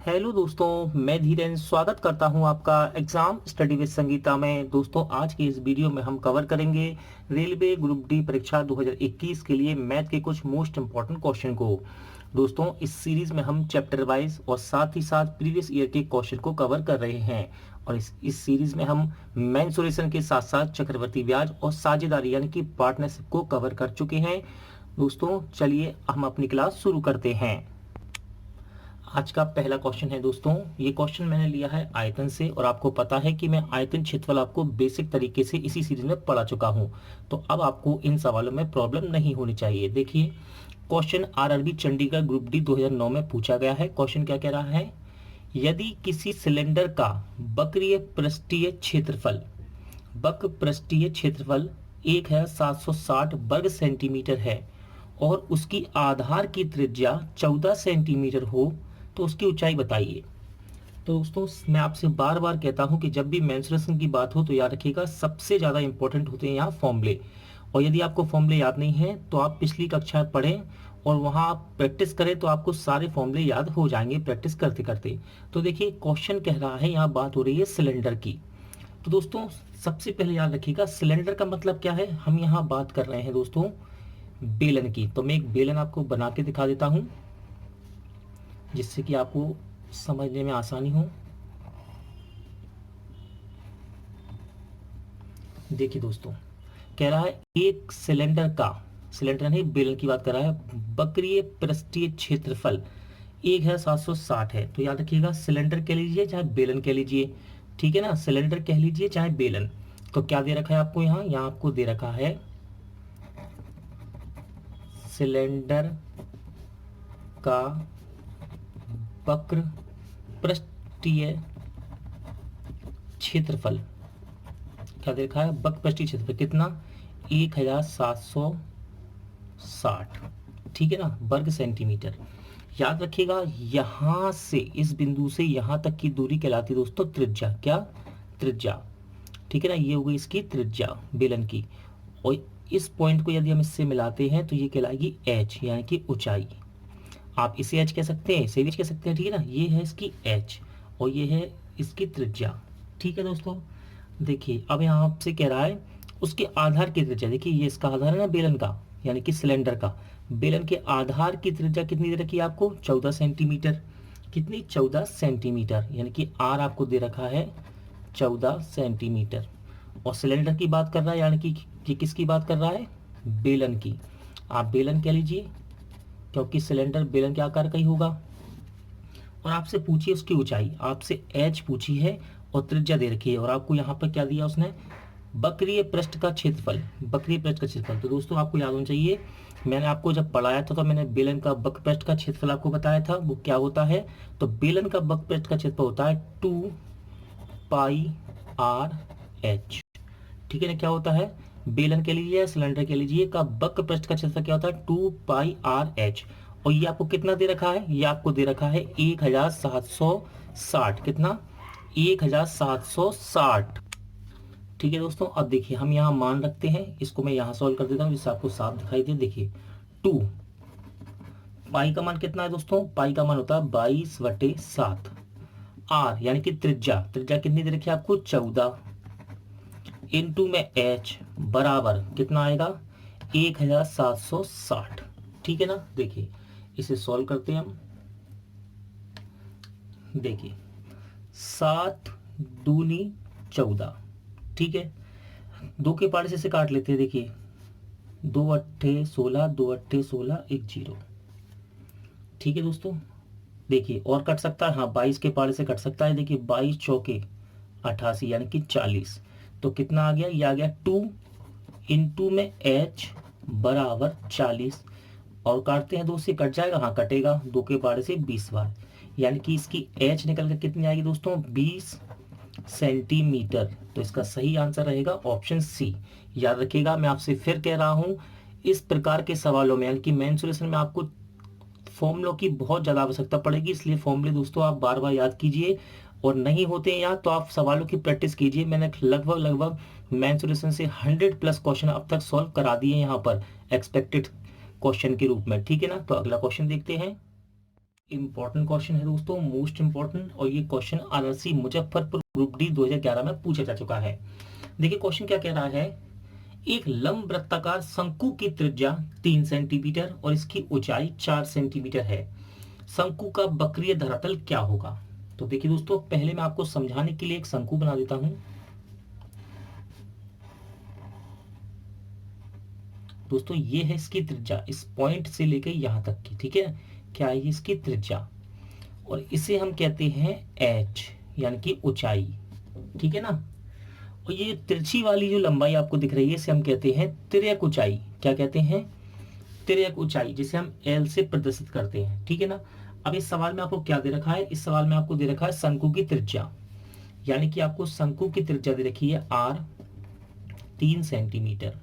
Hello दोस्तों, मैं धीरेन्द्र स्वागत करता हूं आपका एग्जाम स्टडी विद संगीता में। दोस्तों, आज की इस वीडियो में हम कवर करेंगे रेलवे ग्रुप डी परीक्षा 2021 के लिए मैथ के कुछ मोस्ट इंपॉर्टेंट क्वेश्चन को। दोस्तों, इस सीरीज में हम चैप्टर वाइज और साथ ही साथ प्रीवियस ईयर के क्वेश्चन को कवर कर रहे हैं और इस सीरीज में हम मेंसुरेशन के साथ साथ चक्रवृद्धि ब्याज और साझेदारी यानी कि पार्टनरशिप को कवर कर चुके हैं। दोस्तों, चलिए हम अपनी क्लास शुरू करते हैं। आज का पहला क्वेश्चन है दोस्तों, ये क्वेश्चन मैंने लिया है आयतन से और आपको पता है कि मैं आयतन क्षेत्रफल आपको बेसिक तरीके से इसी सीरीज में पढ़ा चुका हूं, तो अब आपको इन सवालों में प्रॉब्लम नहीं होनी चाहिए। देखिए, question RRB Chandigarh group D 2009 में पूछा गया है। क्वेश्चन क्या कह रहा है, यदि किसी सिलेंडर का वक्रीय पृष्ठीय क्षेत्रफल 1760 वर्ग सेंटीमीटर है और उसकी आधार की त्रिज्या 14 सेंटीमीटर हो तो उसकी ऊंचाई बताइए। तो दोस्तों, मैं आपसे बार बार कहता हूं कि जब भी मेंसुरेशन की बात हो तो याद रखिएगा सबसे ज़्यादा इंपॉर्टेंट होते हैं यहाँ फॉर्मूले। और यदि आपको फॉर्मूले याद नहीं है तो आप पिछली कक्षा पढ़ें और वहाँ आप प्रैक्टिस करें तो आपको सारे फॉर्मूले याद हो जाएंगे प्रैक्टिस करते करते। तो देखिए, क्वेश्चन कह रहा है, यहाँ बात हो रही है सिलेंडर की। तो दोस्तों, सबसे पहले याद रखिएगा सिलेंडर का मतलब क्या है। हम यहाँ बात कर रहे हैं दोस्तों बेलन की। तो मैं एक बेलन आपको बना के दिखा देता हूं जिससे कि आपको समझने में आसानी हो। देखिए दोस्तों, कह रहा है एक सिलेंडर नहीं बेलन की बात कर रहा है, वक्रीय पृष्ठीय क्षेत्रफल 1760 है। तो याद रखिएगा सिलेंडर कह लीजिए चाहे बेलन कह लीजिए, ठीक है ना। सिलेंडर कह लीजिए चाहे बेलन। तो क्या दे रखा है आपको यहाँ आपको दे रखा है सिलेंडर का वक्र पृष्ठीय क्षेत्रफल। क्या देखा है, वक्र पृष्ठीय क्षेत्रफल कितना, 1760, ठीक है ना, वर्ग सेंटीमीटर। याद रखिएगा यहां से इस बिंदु से यहां तक की दूरी कहलाती है दोस्तों त्रिज्या। क्या, त्रिज्या, ठीक है ना। ये हो गई इसकी त्रिज्या बेलन की। और इस पॉइंट को यदि हम इससे मिलाते हैं तो ये कहलाएगी एच यानी कि ऊंचाई। आप इसे एच कह सकते हैं, इसे भी एच कह सकते हैं, ठीक है ना। ये है इसकी एच और ये है इसकी त्रिज्या, ठीक है दोस्तों। देखिए, अब यहाँ आपसे कह रहा है उसके आधार की त्रिज्या। देखिए, ये इसका आधार है ना बेलन का यानी कि सिलेंडर का। बेलन के आधार की त्रिज्या कितनी दे रखी है आपको, 14 सेंटीमीटर। कितनी, 14 सेंटीमीटर, यानी कि आर आपको दे रखा है 14 सेंटीमीटर। और सिलेंडर की बात कर रहा है यानी कि ये किसकी बात कर रहा है, बेलन की। आप बेलन कह लीजिए क्योंकि सिलेंडर बेलन के आकार का ही होगा। और आपसे पूछिए उसकी ऊंचाई, आपसे एच पूछी है और त्रिज्या दे रखी है और आपको यहाँ पर क्या दिया उसने, वक्रीय पृष्ठ का क्षेत्रफल, वक्रीय पृष्ठ का क्षेत्रफल। तो दोस्तों आपको याद होना चाहिए, मैंने आपको जब पढ़ाया था तो मैंने बेलन का वक्र पृष्ठ का क्षेत्रफल आपको बताया था। वो क्या होता है, तो बेलन का वक्र पृष्ठ का क्षेत्रफल होता है 2 पाई आर एच, ठीक है ना। क्या होता है, बेलन के लीजिए सिलेंडर के लीजिए का वक्र पृष्ठ का क्षेत्रफल क्या होता है, 2 पाई आर एच। और ये आपको कितना दे रखा है, ये आपको दे रखा है 1760। कितना, 1760, ठीक है दोस्तों। अब देखिए हम यहाँ मान रखते हैं, इसको मैं यहाँ सॉल्व कर देता हूँ जिससे आपको साफ दिखाई दे। देखिए 2 पाई का मान कितना है दोस्तों, पाई का मान होता है 22/7। आर यानी कि त्रिज्या कितनी दे रखी है आपको, 14 इनटू में एच बराबर कितना आएगा, 1760, ठीक है ना। देखिए इसे सॉल्व करते हैं हम। देखिए 7 दूनी 14, ठीक है। 2 के पारे से इसे काट लेते हैं। देखिए 2 अट्ठे 16, 2 अट्ठे 16, 1 0, ठीक है दोस्तों। देखिए और कट सकता है, हाँ 22 के पारे से कट सकता है। देखिए 22 चौके 88 यानी कि 40। तो कितना आ गया, ये आ गया 2 इंटू में एच बराबर 40। और काटते हैं 2 से, कट जाएगा, हाँ कटेगा, 2 के पारे से 20 बार, यानी कि इसकी एच निकल कर कितनी आएगी दोस्तों, 20 सेंटीमीटर। तो इसका सही आंसर रहेगा ऑप्शन सी। याद रखिएगा, मैं आपसे फिर कह रहा हूं इस प्रकार के सवालों में यानी कि मेंसुरेशन में आपको फॉर्मूलों की बहुत ज़्यादा आवश्यकता पड़ेगी, इसलिए फॉर्मूले दोस्तों आप बार बार याद कीजिए। और नहीं होते हैं यहाँ तो आप सवालों की प्रैक्टिस कीजिए। मैंने लगभग मेंसुरेशन से 100+ क्वेश्चन अब तक सॉल्व करा दिए यहाँ पर एक्सपेक्टेड क्वेश्चन के रूप में, ठीक है ना। तो अगला क्वेश्चन देखते हैं। इंपॉर्टेंट क्वेश्चन है दोस्तों, मोस्ट इंपॉर्टेंट, और ये question RRC Muzaffarpur group D 2011 में पूछा जा चुका है। देखिए क्वेश्चन क्या कह रहा है, एक लंब वृत्ताकार शंकु की त्रिज्या 3 सेंटीमीटर और इसकी ऊंचाई 4 सेंटीमीटर है, शंकु का वक्रीय धरातल क्या होगा। तो देखिए दोस्तों, पहले मैं आपको समझाने के लिए एक शंकु बना देता हूं। दोस्तों ये है इसकी त्रिज्या, इस पॉइंट से लेकर यहां तक की, ठीक है, क्या है इसकी त्रिज्या, और इसे हम कहते हैं h, यानी कि ऊंचाई, ठीक है ना। और ये तिरछी वाली जो लंबाई आपको दिख रही है इसे हम कहते हैं तिर्यक ऊंचाई। क्या कहते हैं, तिर्यक ऊंचाई, जिसे हम l से प्रदर्शित करते हैं, ठीक है ना। अब इस सवाल में आपको क्या दे रखा है, इस सवाल में आपको दे रखा है शंकु की त्रिज्या, यानी कि आपको शंकु की त्रिज्या दे रखी है r 3 सेंटीमीटर।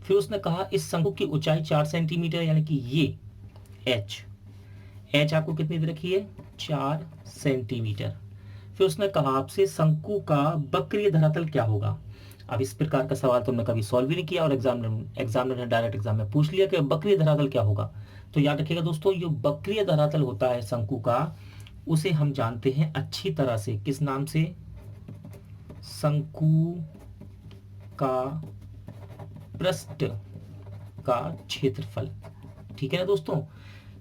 फिर उसने कहा इस शंकु की ऊंचाई 4 सेंटीमीटर, यानी कि ये h आपको कितनी दे रखी है, 4 सेंटीमीटर। फिर उसने कहा आपसे शंकु का वक्रीय धरातल क्या होगा। अब इस प्रकार का सवाल तुमने कभी सॉल्व भी नहीं किया और एग्जामिनर ने डायरेक्ट एग्जाम में पूछ लिया कि वक्रीय धरातल क्या होगा। तो याद रखिएगा दोस्तों, ये वक्रीय धरातल होता है शंकु का, उसे हम जानते हैं अच्छी तरह से किस नाम से, शंकु का पृष्ठ का क्षेत्रफल, ठीक है ना दोस्तों।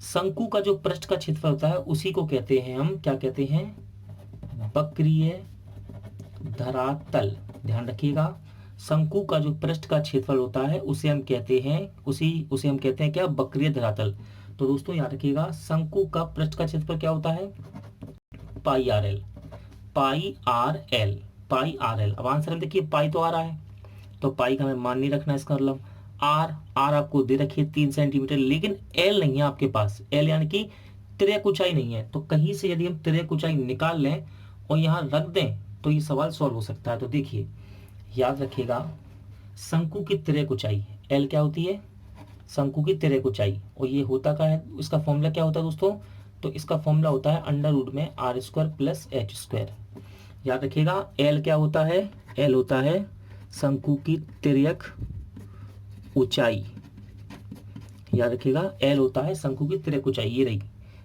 शंकु का जो पृष्ठ का क्षेत्रफल होता है उसी को कहते हैं हम, क्या कहते हैं, वक्रीय धरातल। ध्यान रखिएगा, शंकु का जो पृष्ठ का क्षेत्रफल होता है उसे हम कहते हैं, उसे हम कहते हैं क्या, वक्रीय धरातल। तो दोस्तों याद रखिएगा, शंकु का पृष्ठ का क्षेत्रफल क्या होता है, पाई आर एल, पाई आर एल, पाई आर एल। अब आंसर में देखिए पाई तो आ रहा है, तो पाई का हमें मान नहीं रखना, इसका मतलब आर आपको दे रखी है 3 सेंटीमीटर, लेकिन एल नहीं है आपके पास, एल यानी कि तिर्यक ऊंचाई नहीं है। तो कहीं से यदि हम तिर्यक ऊंचाई निकाल लें और यहाँ रख दें तो ये सवाल सॉल्व हो सकता है। तो देखिए याद रखिएगा, शंकु की तिर्यक ऊंचाई एल क्या होती है, शंकु की तिर्यक ऊंचाई, और ये होता क्या है, इसका फॉर्मूला क्या होता है दोस्तों, तो इसका फॉर्मूला होता है अंडर रूट में R square plus H square. याद रखिएगा एल क्या होता है, एल होता है शंकु की तिर्यक ऊंचाई। याद रखिएगा एल होता है शंकु की तिर्यक ऊंचाई, ये रही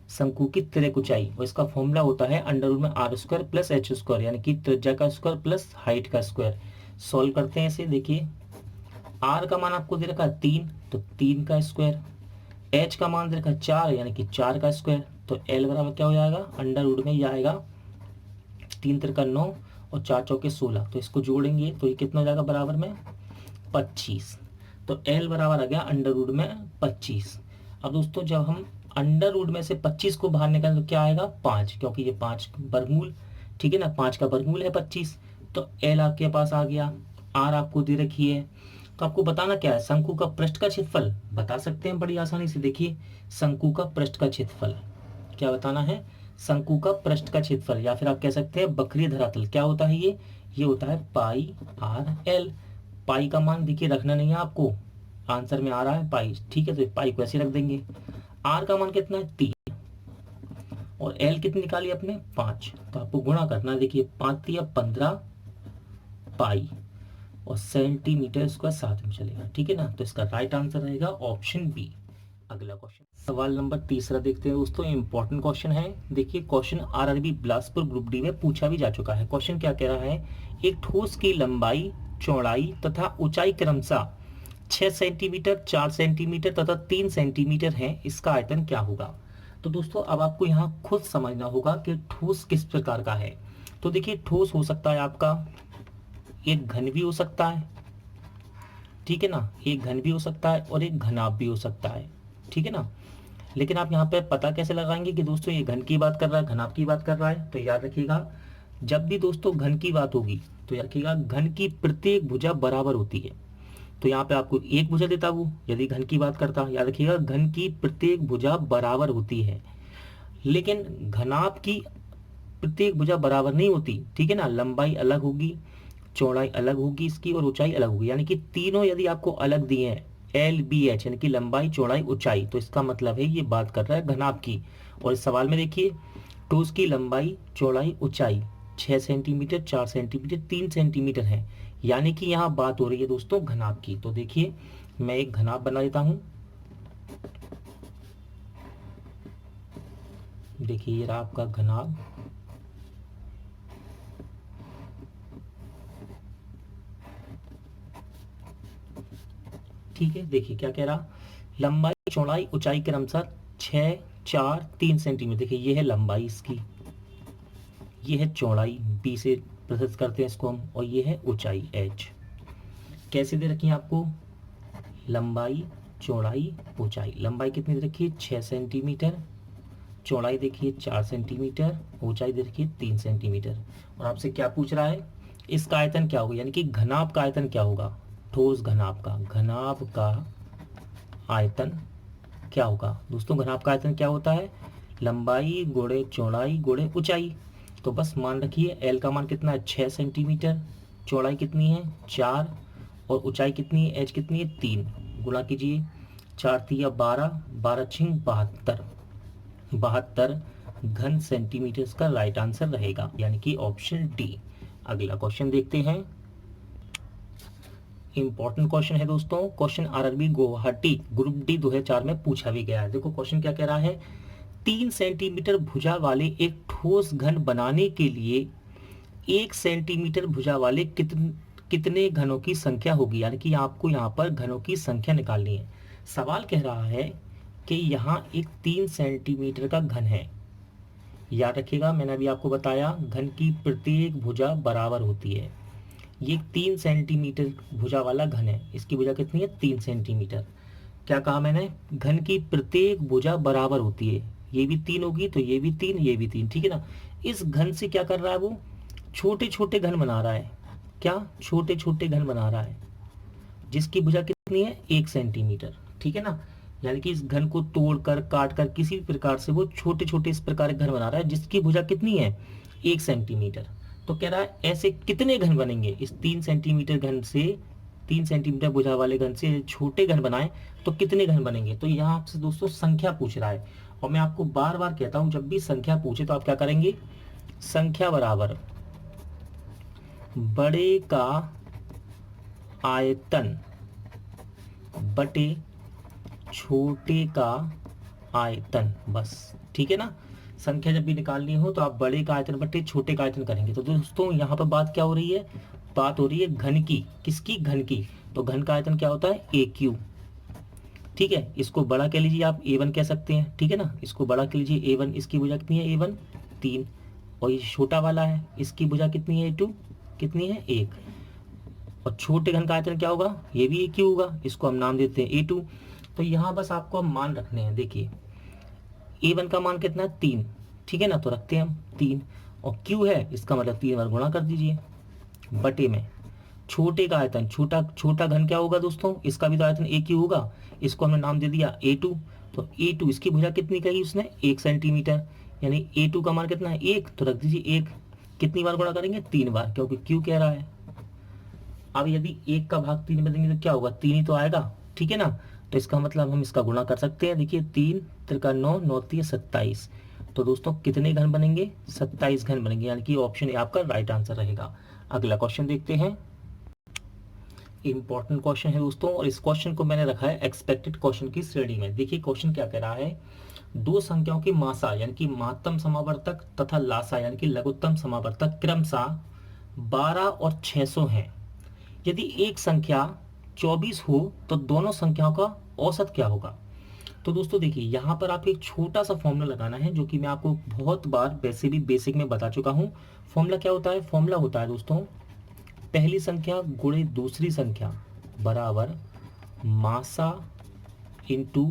शंकु की तिर्यक ऊंचाई, और इसका फॉर्मूला होता है अंडर रूट में R square plus H square, यानी कि त्रिज्या का स्क्वायर प्लस हाइट का स्क्वायर। सॉल्व करते हैं इसे, देखिए आर का मान आपको दे रखा है 3, तो 3 का स्क्वायर, एच का मान दे रखा है 4, यानी कि 4 का स्क्वायर। तो एल बराबर क्या हो जाएगा, अंडर रूट में ये आएगा 3 त्रिका 9 और 4 चौके 16, तो इसको जोड़ेंगे तो ये कितना हो जाएगा, बराबर में 25। तो एल बराबर आ गया अंडर रूट में 25। अब दोस्तों जब हम अंडर रूट में से 25 को बाहर निकालें तो क्या आएगा, 5, क्योंकि ये 5 वर्गमूल, ठीक है ना, 5 का वर्गमूल है 25। तो एल आपके पास आ गया, आर आपको दे रखी है। तो आपको बताना क्या है, शंकु का पृष्ठ का क्षेत्रफल बता सकते हैं बड़ी आसानी से। देखिए शंकु का पृष्ठ का क्षेत्रफल क्या बताना है, शंकु का पृष्ठ का क्षेत्रफल, या फिर आप कह सकते हैं वक्रीय धरातल क्या होता है, ये होता है पाई आर एल। पाई का मान देखिए रखना नहीं है आपको, आंसर में आ रहा है पाई, ठीक है, तो पाई को ऐसे रख देंगे। आर का मान कितना है 3, और एल कितनी निकाली अपने 5, तो आपको गुणा करना, देखिए 5 या 15 पाई, और सेंटीमीटर स्क्वायर साथ में चलेगा, ठीक है ना। तो इसका राइट आंसर रहेगा ऑप्शन बी। अगला क्वेश्चन, सवाल नंबर 3 देखते हैं दोस्तों, इंपॉर्टेंट क्वेश्चन है। देखिए question RRB Bilaspur group D में पूछा भी जा चुका है। क्वेश्चन क्या कह रहा है, एक ठोस की लंबाई, चौड़ाई तथा ऊंचाई क्रमशः 6 सेंटीमीटर, 4 सेंटीमीटर तथा 3 सेंटीमीटर है, इसका आयतन क्या होगा। तो दोस्तों अब आपको यहाँ खुद समझना होगा कि ठोस किस प्रकार का है। तो देखिए ठोस हो सकता है आपका, एक घन भी हो सकता है, ठीक है ना, एक घन भी हो सकता है और एक घनाभ भी हो सकता है, ठीक है ना। लेकिन आप यहाँ पे पता कैसे लगाएंगे कि दोस्तों ये घन की बात कर रहा है, घनाभ की बात कर रहा है। तो याद रखिएगा जब भी दोस्तों घन की बात होगी तो याद रखिएगा घन की प्रत्येक भुजा बराबर होती है। तो यहाँ पे आपको एक भुजा देता वो, यदि घन की बात करता, याद रखिएगा घन की प्रत्येक भुजा बराबर होती है, लेकिन घनाभ की प्रत्येक भुजा बराबर नहीं होती, ठीक है ना। लंबाई अलग होगी, चौड़ाई अलग होगी इसकी, और ऊंचाई अलग होगी, यानी कि तीनों यदि आपको अलग दिए हैं, एल बी एच, यानी कि लंबाई, चौड़ाई, ऊंचाई, तो इसका मतलब है ये बात कर रहा है घनाभ की। और इस सवाल में देखिए ठोस की लंबाई, चौड़ाई, ऊंचाई 6 सेंटीमीटर, 4 सेंटीमीटर, 3 सेंटीमीटर है, यानी कि यहाँ बात हो रही है दोस्तों घनाभ की। तो देखिए मैं एक घनाभ बना देता हूं, देखिए ये रहा आपका घनाभ, ठीक है। देखिए क्या कह रहा, लंबाई चौड़ाई ऊंचाई क्रमशः 6, 4, 3 सेंटीमीटर। देखिए ये है लंबाई इसकी, ये है चौड़ाई, बी से प्रस्तुत करते हैं इसको हम, और ये है ऊंचाई एच। कैसे दे रखी है आपको, लंबाई चौड़ाई ऊंचाई। लंबाई कितनी दे रखी है 6 सेंटीमीटर, चौड़ाई देखिए 4 सेंटीमीटर, ऊंचाई दे रखी है 3 सेंटीमीटर। और आपसे क्या पूछ रहा है, इसका आयतन क्या होगा, यानी कि घनाभ का आयतन क्या होगा, ठोस घनाभ का, घनाभ का आयतन क्या होगा दोस्तों। घनाभ का आयतन क्या होता है, लंबाई गुणे चौड़ाई गुणे ऊंचाई। तो बस मान रखिए एल का मान कितना है 6 सेंटीमीटर, चौड़ाई कितनी है 4, और ऊंचाई कितनी है एच कितनी है 3। गुणा कीजिए, 4 तिया 12, 12 छिंग 72, 72 घन सेंटीमीटर का राइट आंसर रहेगा, यानी कि ऑप्शन डी। अगला क्वेश्चन देखते हैं, इंपॉर्टेंट क्वेश्चन है दोस्तों। Question RRB Guwahati group D 2004 में पूछा भी गया है। देखो क्वेश्चन क्या कह रहा है, 3 सेंटीमीटर भुजा वाले एक ठोस घन बनाने के लिए 1 सेंटीमीटर भुजा वाले कितने घनों की संख्या होगी, यानी कि आपको यहाँ पर घनों की संख्या निकालनी है। सवाल कह रहा है कि यहाँ एक 3 सेंटीमीटर का घन है। याद रखिएगा मैंने अभी आपको बताया घन की प्रत्येक भुजा बराबर होती है। ये 3 सेंटीमीटर भुजा वाला घन है, इसकी भुजा कितनी है 3 सेंटीमीटर। क्या कहा मैंने, घन की प्रत्येक भुजा बराबर होती है, ये भी 3 होगी तो ये भी 3, ये भी 3, ठीक है ना। इस घन से क्या कर रहा है वो, छोटे छोटे घन बना रहा है। क्या, छोटे छोटे घन बना रहा है, जिसकी भुजा कितनी है 1 सेंटीमीटर, ठीक है ना। यानी कि इस घन को तोड़कर काट कर किसी भी प्रकार से वो छोटे छोटे इस प्रकार के घन बना रहा है, जिसकी भुजा कितनी है 1 सेंटीमीटर। तो कह रहा है ऐसे कितने घन बनेंगे, इस 3 सेंटीमीटर घन से, 3 सेंटीमीटर भुजा वाले घन से छोटे घन बनाए तो कितने घन बनेंगे। तो यहाँ आपसे दोस्तों संख्या पूछ रहा है, और मैं आपको बार बार कहता हूं जब भी संख्या पूछे तो आप क्या करेंगे, संख्या बराबर बड़े का आयतन बटे छोटे का आयतन, बस, ठीक है ना। संख्या जब भी निकालनी हो तो आप बड़े का आयतन बटे छोटे का आयतन करेंगे। तो दोस्तों यहाँ पर बात क्या हो रही है, बात हो रही है घन की, किसकी, घन की। तो घन का आयतन क्या होता है ए क्यू, ठीक है। इसको बड़ा कह लीजिए आप A1 कह सकते हैं, ठीक है ना। इसको बड़ा कह लीजिए A1, इसकी भुजा कितनी है A1 3, और ये छोटा वाला है इसकी भुजा कितनी है A2, कितनी है 1। और छोटे घन का आयतन क्या होगा, ये भी A क्यू होगा, इसको हम नाम देते हैं A2। तो यहाँ बस आपको हम मान रखने हैं, देखिए A1 का मान कितना है 3, ठीक है ना, तो रखते हैं हम 3, और Q है इसका मतलब 3 बार गुणा कर दीजिए बटे में छोटे का आयतन, छोटा छोटा घन क्या होगा दोस्तों, इसका भी तो आयतन A क्यू होगा, इसको हमने नाम दे दिया A2। तो A2 इसकी भुजा कितनी कही उसने 1 सेंटीमीटर, यानी A2 का मान कितना है 1, तो रख दीजिए 1। कितनी बार गुणा करेंगे 3 बार, क्योंकि Q कह रहा है। अब यदि 1 का भाग 3 में देंगे तो क्या होगा, 3 ही तो आएगा, ठीक है ना। तो इसका मतलब हम इसका गुणा कर सकते हैं, देखिए 3 त्रिका 9, 9 3 27। तो दोस्तों कितने घन बनेंगे 27 घन बनेंगे, यानी कि ऑप्शन ए आपका राइट आंसर रहेगा। अगला क्वेश्चन देखते हैं, इंपॉर्टेंट क्वेश्चन है दोस्तों, और इस क्वेश्चन को मैंने रखा है एक्सपेक्टेड क्वेश्चन की श्रेणी में। देखिए क्वेश्चन क्या कह रहा है, दो संख्याओं की मासा यानी कि महत्तम समावर्तक तथा लासा यानी कि लघुत्तम समावर्तक क्रमशः 12 और 600 हैं। यदि एक संख्या 24 हो तो दोनों संख्याओं का औसत क्या होगा। तो दोस्तों देखिए यहाँ पर आप एक छोटा सा फॉर्मूला लगाना है, जो कि मैं आपको बहुत बार वैसे भी बेसिक में बता चुका हूँ। फॉर्मूला क्या होता है, फॉर्मूला होता है दोस्तों पहली संख्या गुणे दूसरी संख्या बराबर मासा इंटू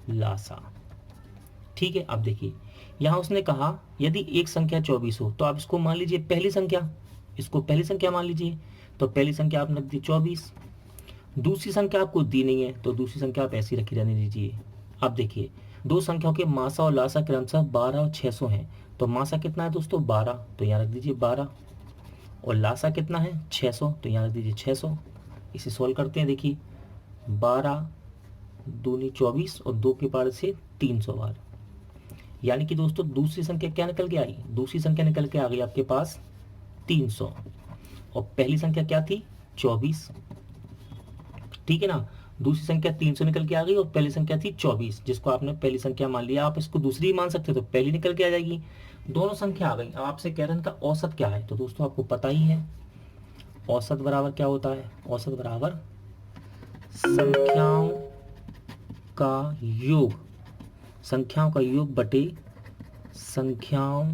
लासा, ठीक है। अब देखिए यहाँ उसने कहा यदि एक संख्या 24 हो तो आप इसको मान लीजिए पहली संख्या, इसको पहली संख्या मान लीजिए। तो पहली संख्या आपने दी 24, दूसरी संख्या आपको दी नहीं है तो दूसरी संख्या आप ऐसी रखी रहने दीजिए। अब देखिए दो संख्याओं के मासा और लासा क्रमशः 12 और 600 हैं। तो मासा कितना है दोस्तों 12, तो यहाँ रख दीजिए 12, और लासा कितना है 600, तो यहाँ रख दीजिए 600। इसे सोल्व करते हैं, देखिए 12 दूनी 24 और 2 के पावर से 300 बार, यानी कि दोस्तों दूसरी संख्या क्या निकल के आई, दूसरी संख्या निकल के आ गई आपके पास 300, और पहली संख्या क्या थी 24, ठीक है ना। दूसरी संख्या 300 निकल के आ गई और पहली संख्या थी 24, जिसको आपने पहली संख्या मान लिया, आप इसको दूसरी ही मान सकते हो तो पहली निकल के आ जाएगी। दोनों संख्या आ गई। अब आपसे कह रहे हैं इनका औसत क्या है, तो दोस्तों आपको पता ही है औसत बराबर क्या होता है, औसत बराबर संख्याओं का योग, संख्याओं का योग बटे संख्याओं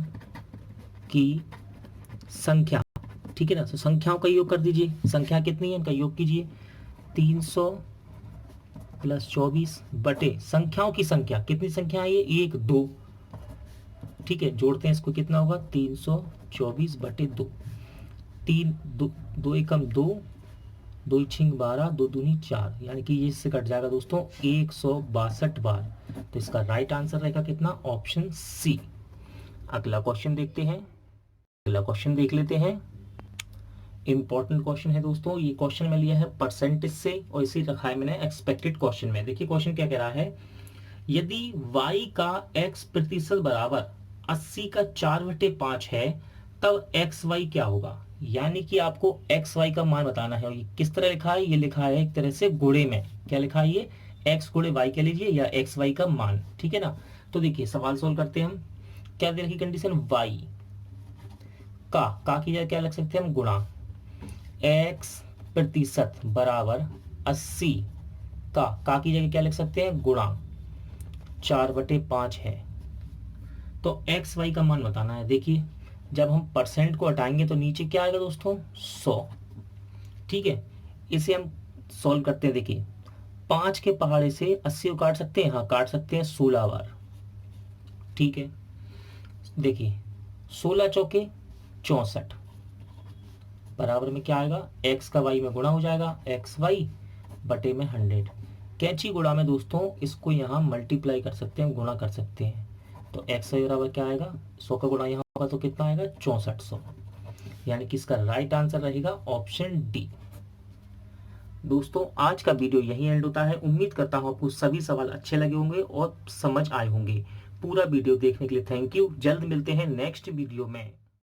की संख्या। ठीक है ना, तो संख्याओं का योग कर दीजिए, संख्या कितनी है इनका योग कीजिए, 300 प्लस 24 बटे संख्याओं की संख्या, कितनी संख्या है ये, 1 2। ठीक है, जोड़ते हैं इसको, कितना होगा 324 बटे 2, 3 2 2 एकम 2, 2 छिंग 12, 2 दूनी 4, यानी कि ये इससे कट जाएगा दोस्तों 162 बार। तो इसका राइट आंसर रहेगा कितना, ऑप्शन सी। अगला क्वेश्चन देखते हैं, अगला क्वेश्चन देख लेते हैं। इंपॉर्टेंट क्वेश्चन है दोस्तों, ये क्वेश्चन में लिया है परसेंटेज से और इसी रखा है मैंने एक्सपेक्टेड क्वेश्चन में। देखिए क्वेश्चन क्या कह रहा है, यदि y का x प्रतिशत बराबर 80 का 4/5 है तब xy क्या होगा। यानी कि आपको xy का मान बताना है। और ये किस तरह लिखा है, ये लिखा है एक तरह से गुणे में। क्या लिखा है ये, x गुणे y कह लीजिए या xy का मान। ठीक है ना, तो देखिए सवाल सोल्व करते हैं हम। क्या दे रखी कंडीशन, y का की जगह क्या लिख सकते हैं हम, गुणा x प्रतिशत बराबर 80 का की जगह क्या लिख सकते हैं, गुणा 4/5 है। तो एक्स वाई का मान बताना है। देखिए जब हम परसेंट को हटाएंगे तो नीचे क्या आएगा दोस्तों, 100। ठीक है, इसे हम सॉल्व करते हैं। देखिए 5 के पहाड़े से 80 को काट सकते हैं, हाँ काट सकते हैं 16 बार। ठीक है, देखिए 16 चौके 64 बराबर में क्या आएगा, एक्स का वाई में गुणा हो जाएगा, एक्स वाई बटे में 100। कैंची गुणा में दोस्तों इसको यहाँ मल्टीप्लाई कर सकते हैं, गुणा कर सकते हैं। तो एक्स वाई बराबर क्या आएगा, 100 का गुणा यहाँ होगा तो कितना आएगा, 6400। यानी कि इसका राइट आंसर रहेगा ऑप्शन डी। दोस्तों आज का वीडियो यही एंड होता है। उम्मीद करता हूँ आपको सभी सवाल अच्छे लगे होंगे और समझ आए होंगे। पूरा वीडियो देखने के लिए थैंक यू। जल्द मिलते हैं नेक्स्ट वीडियो में।